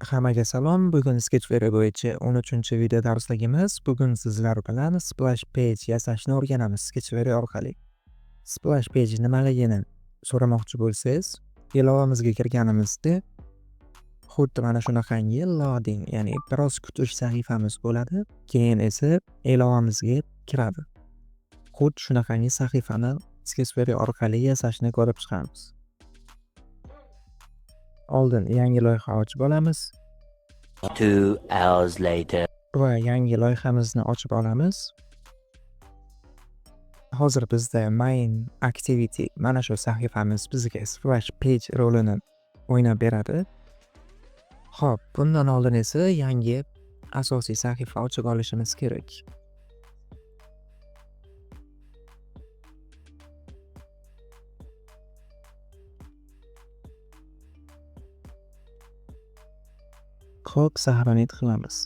Hammaga salom. Bugun Sketchfare bo'yicha 13-video darsligimiz. Bugun sizlar bilan splash page yasashni o'rganamiz Sketchfare orqali. Splash page nimaligini so'ramoqchi bo'lsangiz, ilovamizga kirganimizda xuddi mana shunaqangi loading, ya'ni biroz kutish sahifamiz bo'ladi. Keyin esa ilovamizga kiradi. Xuddi shunaqangi sahifani Sketchfare orqali yasashni ko'rib chiqamiz. Oldin yangi loyiha ochib olamiz. 2 hours later. Va yangi loyihamizni ochib olamiz. Hozir bizda main activity mana shu sahifamiz bizga splash page rolini o'ynab beradi. Xo'p, bundan oldin esa yangi asosiy sahifa ochib olishimiz kerak. Xo'p, sahifani qilamiz.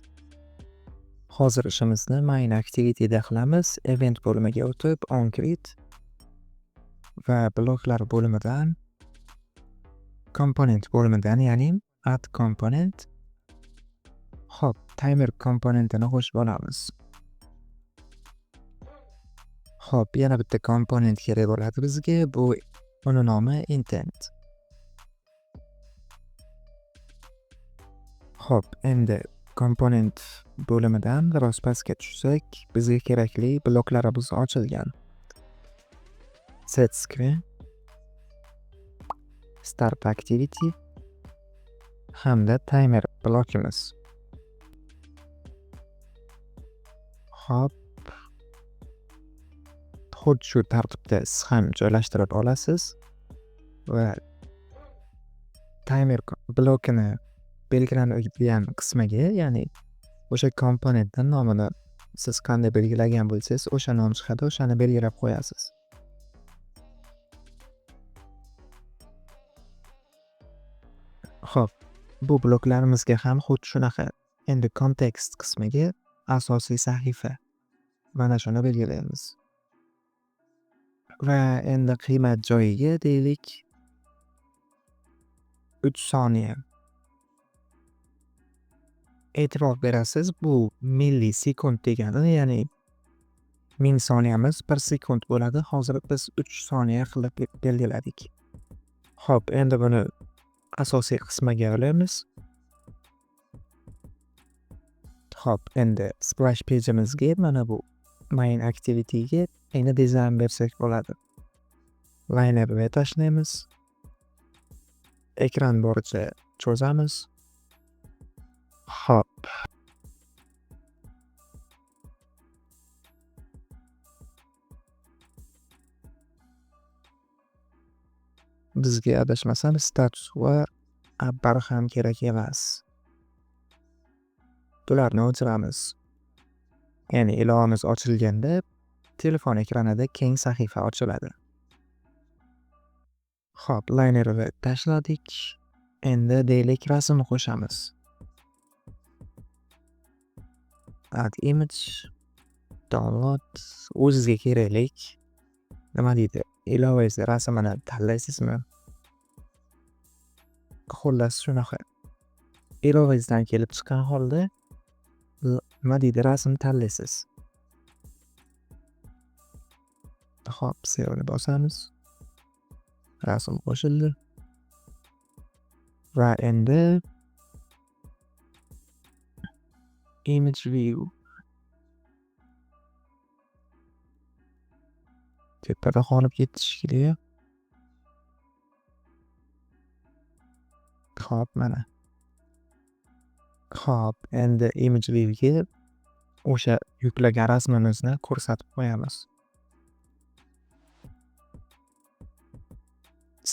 Hozir ishimizni main activity'da qilamiz. Event bo'limiga o'tib, on create va bloklar bo'limidan component bo'limidan, ya'ni add component. Xo'p, timer komponentini qo'shib olamiz. Xo'p, yana bitta komponent kerak bo'ladi bizga. Uni nomi intent. Xo'p, endi komponent bo'limidan biroz pastga tushsak, bizga kerakli bloklarimiz ochilgan. Set screen, start activity hamda timer blokimiz. Xo'p, xuddi shu tartibda siz ham joylashtirib olasiz va timer blokini belgilanadigan qismiga, ya'ni o'sha komponentning nomini siz qanday belgilagan bo'lsangiz, o'sha nom chiqadi, o'shani belgilab qo'yasiz. Xo'p, bu bloklarimizga ham xuddi shunaqa. Endi context qismiga asosiy sahifa mana shuni belgilaymiz. Va endi qiymat joyiga deylik 3 soniya. E'tibor berasiz, bu millisekund degani, ya'ni 1000 soniyamiz 1 sekund bo'ladi. Hozir biz 3 soniya qilib belgiladik. Xo'p, endi buni asosiy qismiga olamiz. Xo'p, endi splash page'imizga, mana bu main activity'ga endi dizayn bersak bo'ladi. Liner'ni tashlaymiz. Ekran boricha cho'zamiz. Xo'p. Bizga adashmasam status va abbar ham kerak emas. Bularni o'chiramiz. Ya'ni ilovamiz ochilganda telefon ekranida keng sahifa ochiladi. Xo'p, linerni tashladik. Endi deylik rasm qo'shamiz. Add image, download, o'zizga keraklik. Nima deydi? Ilovangiz rasmini tanlaysizmi? Xullas shunaqa. Ilovangizdan kelib chiqqan holda nima deydi? Rasm tanlaysiz. Xo'p, save'ni bosamiz. Rasm qo'shildi. Va endi image view. Tepada qolib ketishi kerak. Xo'p, mana. Xo'p, endi image view'ga o'sha yuklagan rasmimizni ko'rsatib qo'yamiz.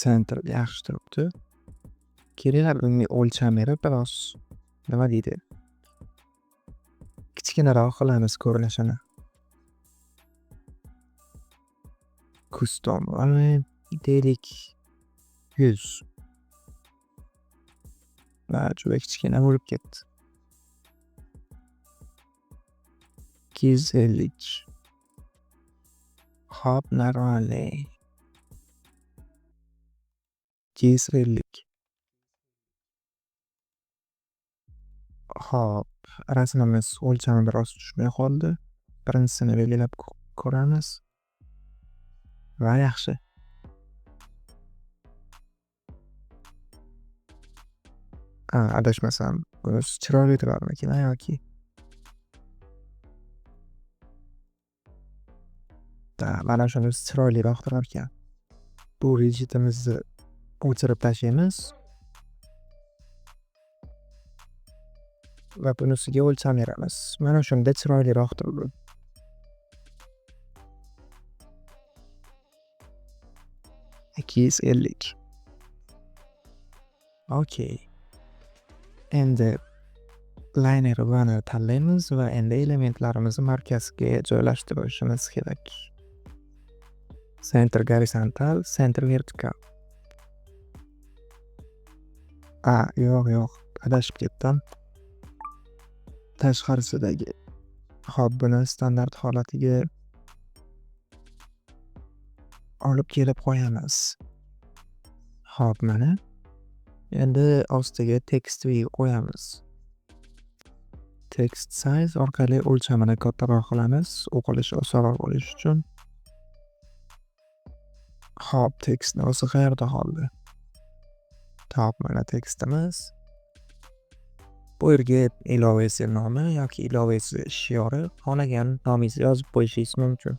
Center yaxshi turibdi. Kerak bunga o'lchamini biroz nima deydi? Kichkinaroq qilamiz ko'rinishini. Custom deylik 100. Va juda kichkina bo'lib ketdi. 250. Xo'p, normalniy. 250. Hop, rasmimiz o'lchami biroz tushmay qoldi. Birinchisini belgilab ko'ramiz va yaxshi. Adashmasam bunisi chiroyli turarmikin yoki? Mana shunisi chiroyliroq turarkan. Bu widgetimizni o'chirib tashlaymiz va bunisiga o'lcham beramiz. Mana shunda chiroyliroq turdi. 250. Okay. Endi liner bani tanlaymiz va endi elementlarimizni markazga joylashtirishimiz kerak. Center horizontal, center vertikal. Yo'q, adashib ketdim. Tashqarisidagi. Hop, buni standart holatiga olib kelib qo'yamiz. Hop, mana. Endi ostiga text view qo'yamiz. Text size orqali o'lchamini kattaroq qilamiz, o'qilishi osonroq bo'lishi uchun. Hop, tekstni o'zi qayerda qoldi? Hop, mana tekstimiz. Bu yerga ilovasi nomi yoki ilovasi shiori xohlagan nomingizni yozib qo'yishingiz mumkin.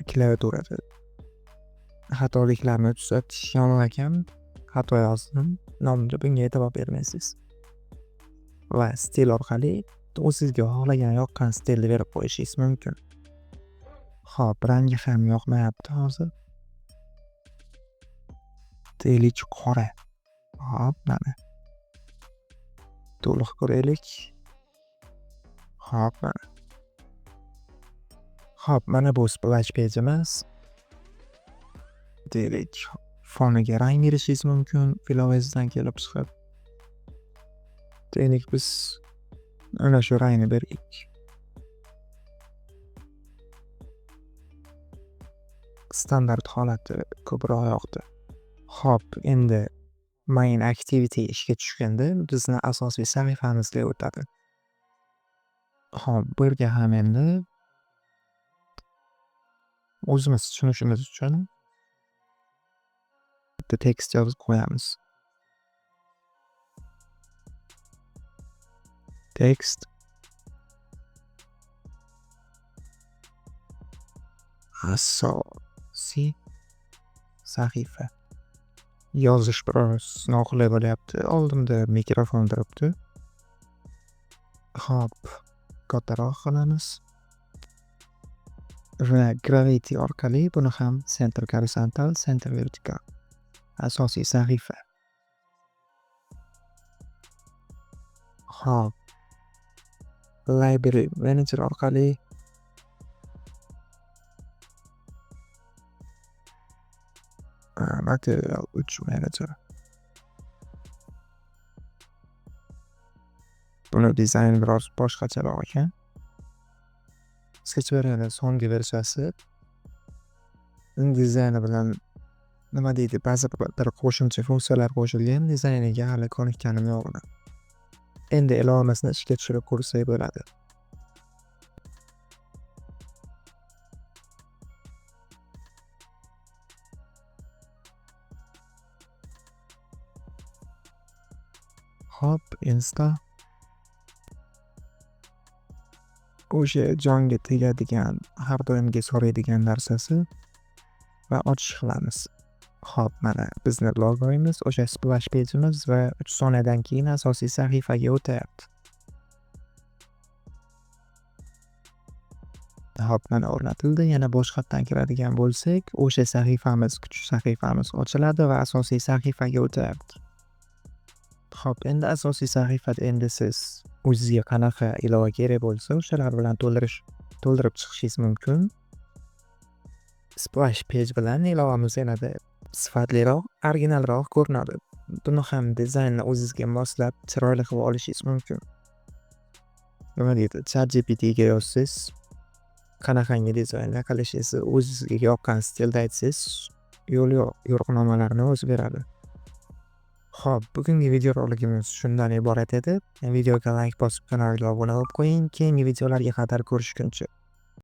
Klaviaturada xatoliklarni tuzatish yomon ekan. Xato yozdim. Nomda bunga e'tibor bermaysiz. Va stil orqali o'zingizga xohlagan yoqqan stilni berib qo'yishingiz mumkin. Hop, rangi ham yoqmayapti hozir. Deylik qora. Hop, mana. To'liq ko'raylik. Hop, mana. Hop, mana bu splash page'imiz. Deylik foniga rang berishingiz mumkin, ilovasidan kelib chiqib. Deylik biz ana shu rangni berdik. Standart holati ko'proq yoqdi. Hop, endi main activity ishga tushganda bizni asosiy sahifamizga o'tadi. Hop, bu yerga ham endi o'zimiz tushunishimiz uchun bitta tekst yozib qo'yamiz. Text asosiy sahifa. Yozish biroz noqulay bo'lyapti. Oldimda mikrofon turibdi. Hop, kattaroq qilamiz. Va gravity orqali buni ham center horizontal, center vertikal. Asosiy sahifa. Hop. Library manager orqali material 3 manager. Buni dizayn biroz boshqacharoq ekan. Sketchware so'nggi versiyasi. Dizayni bilan nima deydi, ba'zi bir qo'shimcha funksiyalar qo'shilgan, dizayniga hali ko'nikkanim yo'q. Endi ilovamizni ishga tushirib ko'rsak bo'ladi. Hop, insta. O'sha jonga tegadigan, har doimgi so'raydigan narsasi va ochish qilamiz. Hop, mana bizni logoyimiz, o'sha splash page'imiz va 3 soniyadan keyin asosiy sahifaga o'tayapti. Hop, mana o'rnatildi. Yana boshqatdan kiradigan bo'lsak, o'sha sahifamiz, kuchuk sahifamiz ochiladi va asosiy sahifaga o'tayapti. Hop, endi asosiy sahifada endi siz o'zingizga qanaqa ilova kerak bo'lsa, o'shalar bilan to'ldirib chiqishingiz mumkin. Splash page bilan ilovamiz yanada sifatliroq, originalroq ko'rinadi. Buni ham dizaynni o'zingizga moslab chiroyli qilib olishingiz mumkin. Nima deydi? ChatGPTga yozsangiz, qanaqangi dizaynlar qilishingizni o'zingizga yoqqan stilda aytsangiz, yo'riqnomalarni o'zi beradi. Xo'p, bugungi videorolikimiz shundan iborat edi. Videoga like bosib, kanalga obuna bo'lib qo'ying. Keyingi videolarga qadar ko'rishguncha